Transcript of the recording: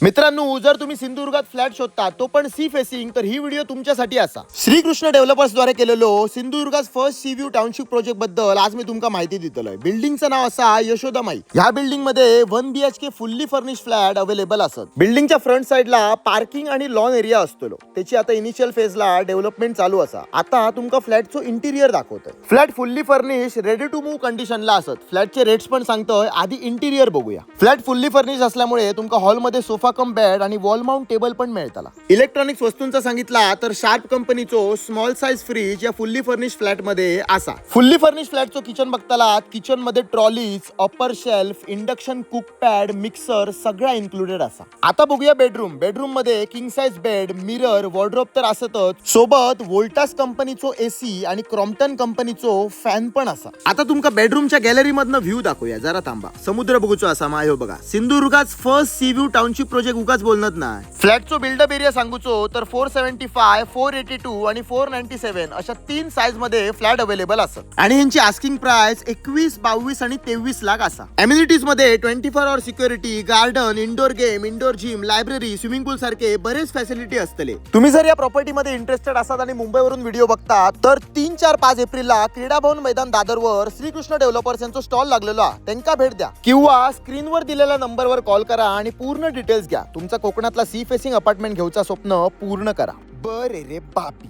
मित्रांनो, जर तुम्ही सिंधुदुर्गात फ्लॅट शोधता तो पण सी फेसिंग, तर ही व्हिडिओ तुमच्यासाठी असा. श्रीकृष्ण डेव्हलपर्स द्वारे केलेलो सिंधुदुर्गात first sea view township project बद्दल आज मी तुमका माहिती देतलोय. बिल्डिंगचं नाव असा यशोदामाई. ह्या बिल्डिंग मध्ये 1 BHK fully furnish flat available असत. बिल्डिंगच्या फ्रंट साइडला पार्किंग आणि लॉन एरिया असतो. त्याची आता इनिशियल फेजला डेव्हलपमेंट चालू असा. आता तुमका फ्लॅटचो इंटिरियर दाखवतोय. Flat fully furnish ready to move कंडिशनला असत. फ्लॅटचे रेट्स पण सांगतोय. आधी इंटिरियर बघूया. फ्लॅट फुल्ली फर्निश असल्यामुळे तुमका हॉलमध्ये सोफा कम बेड आणि वॉल माउंट टेबल पण मिळताला. इलेक्ट्रॉनिक्स वस्तूंचा सांगितला तर शार्प कंपनीचो स्मॉल साइज फ्रीज या फुल्ली फर्निश फ्लॅट मध्ये असा. फुल्ली फर्निश फ्लॅटचो किचन बघताला किचन मध्ये trolleys, upper shelf, induction cook pad, mixer सगळा इन्क्लुडेड असा. आता बघूया बेडरूम. बेडरूम मध्ये king size bed, mirror, wardrobe तर असतच, सोबत वोल्टास कंपनीचो एसी आणि क्रॉम्प्टन कंपनीचो फॅन पण असा. आता तुमका बेडरूमच्या गॅलरी मधनं व्ह्यू दाखवूया. जरा थांबा. समुद्र बघूचो असा मायो बघा. सिंधुदुर्गात first sea view township project उगाच बोलणार नाही. फ्लॅटचो बिल्डअप एरिया सांगूचो तर 475, 482 आणि 497 अशा 3 साइज मध्ये फ्लॅट अवेलेबल असत. आणि यांची आस्किंग प्राइस 21, 22 आणि 23 लाख असा. अम्युनिटीज मध्ये 24 hour security, garden, indoor game, indoor gym, library, swimming pool सारखे बरेच फॅसिलिटी असतले. तुम्ही जर या प्रॉपर्टी मध्ये इंटरेस्टेड असाल आणि मुंबईवरून व्हिडिओ बघता तर 3, 4, 5 एप्रिलला क्रीडा भवन मैदान दादरवर श्रीकृष्ण डेव्हलपर्स यांचा स्टॉल लागलेला आहे. त्यांना भेट द्या किंवा स्क्रीनवर दिलेल्या नंबरवर कॉल करा आणि पूर्ण डिटेल्स घ्या. तुमचा कोकणातला सी फेसिंग अपार्टमेंट घेऊचा स्वप्न पूर्ण करा. बरे रे बापी.